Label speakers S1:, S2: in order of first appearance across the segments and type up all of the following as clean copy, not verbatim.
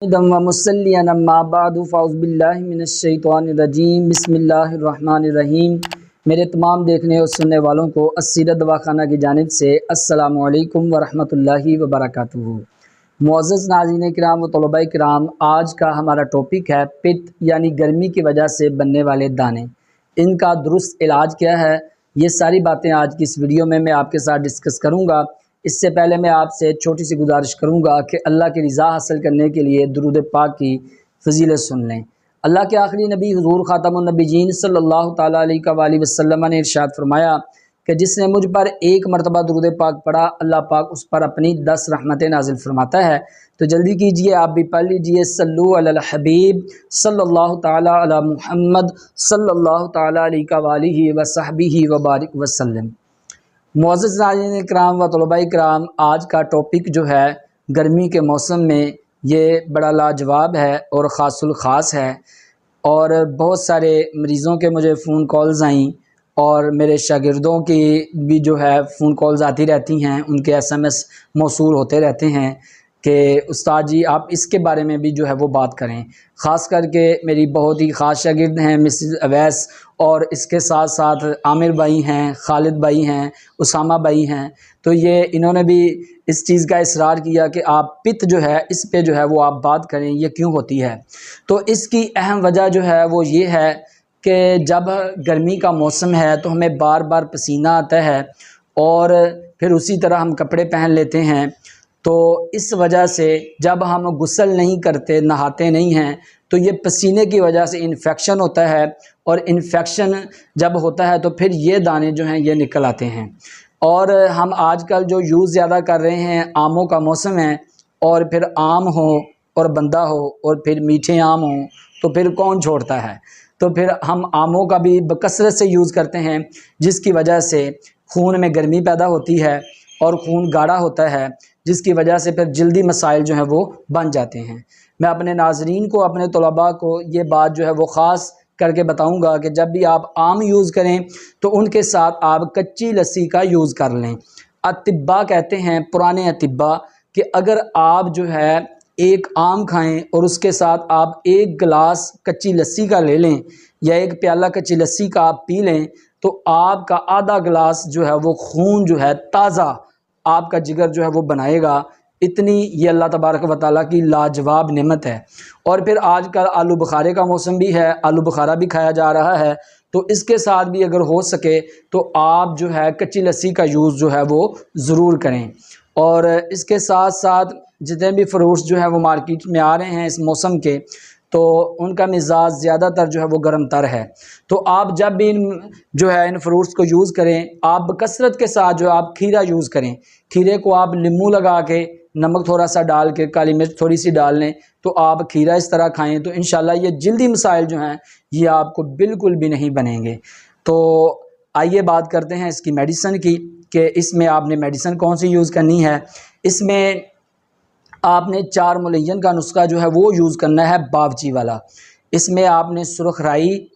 S1: बिस्मिल्लाहिर्रहमानिर्रहीम। मेरे तमाम देखने और सुनने वालों को अस्सीरत दवाखाना की जानिब से अस्सलामु अलैकुम वरहमतुल्लाहि वबरकातुहू। मुअज़्ज़ज़ नाज़रीन किराम व तलबा किराम, आज का हमारा टॉपिक है पित्त यानी गर्मी की वजह से बनने वाले दाने। इनका दुरुस्त इलाज क्या है, ये सारी बातें आज की इस वीडियो में मैं आपके साथ डिस्कस करूँगा। इससे पहले मैं आपसे छोटी सी गुजारिश करूँगा कि अल्लाह की रज़ा हासिल करने के लिए दुरूद पाक की फजीलत सुन लें। अल्लाह के आखिरी नबी हुज़ूर ख़ातमुन नबीयीन सल्लल्लाहु तआला अलैहि वसल्लम ने इरशाद फरमाया कि जिसने मुझ पर एक मरतबा दुरूद पाक पढ़ा, अल्लाह पाक उस पर अपनी 10 रहमतें नाजिल फरमाता है। तो जल्दी कीजिए, आप भी पढ़ लीजिए, सल्लु अलल हबीब सल्लल्लाहु तआला अला मुहम्मद सल्लल्लाहु तआला अलैहि व सहबिही व बारिक वसल्लम। मुअज़्ज़ज़ नाज़रीन किराम व तलबा किराम, आज का टॉपिक जो है गर्मी के मौसम में ये बड़ा लाजवाब है और ख़ासुल ख़ास है। और बहुत सारे मरीज़ों के मुझे फ़ोन कॉल्स आईं और मेरे शागिर्दों की भी जो है फ़ोन कॉल्स आती रहती हैं, उनके SMS मौसूल होते रहते हैं कि उस्ताद जी आप इसके बारे में भी जो है वो बात करें। ख़ास करके मेरी बहुत ही ख़ास शागिर्द हैं मिसेस अवैस, और इसके साथ साथ आमिर भाई हैं, खालिद भाई हैं, उसामा भाई हैं। तो ये इन्होंने भी इस चीज़ का इसरार किया कि आप पित्त जो है इस पे जो है वो आप बात करें, ये क्यों होती है। तो इसकी अहम वजह जो है वो ये है कि जब गर्मी का मौसम है तो हमें बार बार पसीना आता है और फिर उसी तरह हम कपड़े पहन लेते हैं। तो इस वजह से जब हम गुस्ल नहीं करते, नहाते नहीं हैं, तो ये पसीने की वजह से इन्फेक्शन होता है, और इन्फेक्शन जब होता है तो फिर ये दाने जो हैं ये निकल आते हैं। और हम आजकल जो यूज़ ज़्यादा कर रहे हैं, आमों का मौसम है और फिर आम हो और बंदा हो और फिर मीठे आम हो, तो फिर कौन छोड़ता है। तो फिर हम आमों का भी बकसरत से यूज़ करते हैं, जिसकी वजह से खून में गर्मी पैदा होती है और खून गाढ़ा होता है, जिसकी वजह से फिर जल्दी मसाइल जो हैं वो बन जाते हैं। मैं अपने नाज़रीन को, अपने तलबा को ये बात जो है वो ख़ास करके बताऊंगा कि जब भी आप आम यूज़ करें तो उनके साथ आप कच्ची लस्सी का यूज़ कर लें। अतिब्बा कहते हैं, पुराने अतिब्बा, कि अगर आप जो है एक आम खाएं और उसके साथ आप एक गिलास कच्ची लस्सी का ले लें या एक प्याला कच्ची लस्सी का आप पी लें, तो आपका आधा गिलास जो है वो खून जो है ताज़ा आपका जिगर जो है वो बनाएगा। इतनी ये अल्लाह तबारक व तआला की लाजवाब नेमत है। और फिर आजकल आलू बुखारे का मौसम भी है, आलू बुखारा भी खाया जा रहा है, तो इसके साथ भी अगर हो सके तो आप जो है कच्ची लस्सी का यूज़ जो है वो ज़रूर करें। और इसके साथ साथ जितने भी फ्रूट्स जो है वो मार्केट में आ रहे हैं इस मौसम के, तो उनका मिजाज ज़्यादातर जो है वो गर्म तर है। तो आप जब भी इन फ्रूट्स को यूज़ करें, आप कसरत के साथ जो आप खीरा यूज़ करें। खीरे को आप नींबू लगा के, नमक थोड़ा सा डाल के, काली मिर्च थोड़ी सी डाल लें, तो आप खीरा इस तरह खाएं, तो इंशाल्लाह ये जल्दी मसाइल जो हैं ये आपको बिल्कुल भी नहीं बनेंगे। तो आइए बात करते हैं इसकी मेडिसिन की, कि इसमें आपने मेडिसिन कौन सी यूज़ करनी है। इसमें आपने 4 मुलय्यन का नुस्खा जो है वो यूज़ करना है, बावची वाला। इसमें आपने सुरख राई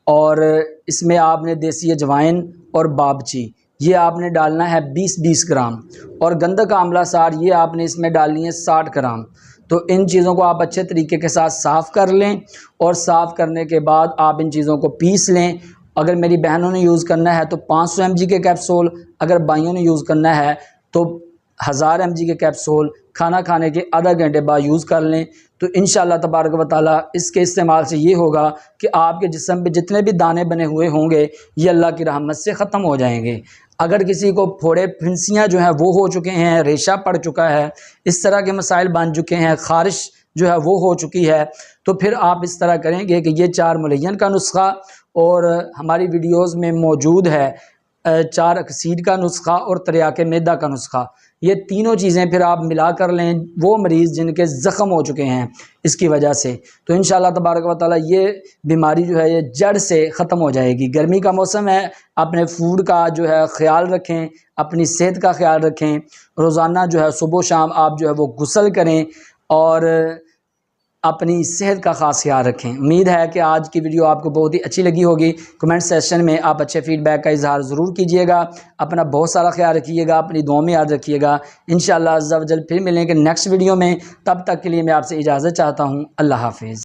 S1: और इसमें आपने देसी अजवाइन और बावची ये आपने डालना है 20-20 ग्राम, और गंधक आंवला सार ये आपने इसमें डालनी है 60 ग्राम। तो इन चीज़ों को आप अच्छे तरीके के साथ साफ़ कर लें, और साफ़ करने के बाद आप इन चीज़ों को पीस लें। अगर मेरी बहनों ने यूज़ करना है तो 500 mg के कैप्सूल, अगर भाइयों ने यूज़ करना है तो 1000 mg के कैप्सूल खाना खाने के आधा घंटे बाद यूज़ कर लें। तो इंशाअल्लाह तबारक व तआला इसके इस्तेमाल से ये होगा कि आपके जिस्म पे जितने भी दाने बने हुए होंगे ये अल्लाह की रहमत से ख़त्म हो जाएंगे। अगर किसी को फोड़े फिंसियाँ जो हैं वो हो चुके हैं, रेशा पड़ चुका है, इस तरह के मसाइल बन चुके हैं, ख़ारिश जो है वो हो चुकी है, तो फिर आप इस तरह करेंगे कि ये 4 मुलय्यन का नुस्खा, और हमारी वीडियोज़ में मौजूद है 4 अकसीर का नुस्खा और तरियाके मैदा का नुस्खा। ये तीनों चीज़ें फिर आप मिला कर लें, वो मरीज़ जिनके ज़ख़म हो चुके हैं इसकी वजह से, तो इंशाअल्लाह तबारक व तआला ये बीमारी जो है ये जड़ से ख़त्म हो जाएगी। गर्मी का मौसम है, अपने फूड का जो है ख़्याल रखें, अपनी सेहत का ख्याल रखें। रोज़ाना जो है सुबह शाम आप जो है वो गुस्ल करें, और अपनी सेहत का ख़ास ख्याल रखें। उम्मीद है कि आज की वीडियो आपको बहुत ही अच्छी लगी होगी। कमेंट सेक्शन में आप अच्छे फीडबैक का इजहार ज़रूर कीजिएगा। अपना बहुत सारा ख्याल रखिएगा, अपनी दुआ में याद रखिएगा। इंशाअल्लाह अज़्ज़ा व जल फिर मिलेंगे नेक्स्ट वीडियो में। तब तक के लिए मैं आपसे इजाज़त चाहता हूँ। अल्लाह हाफ़िज़।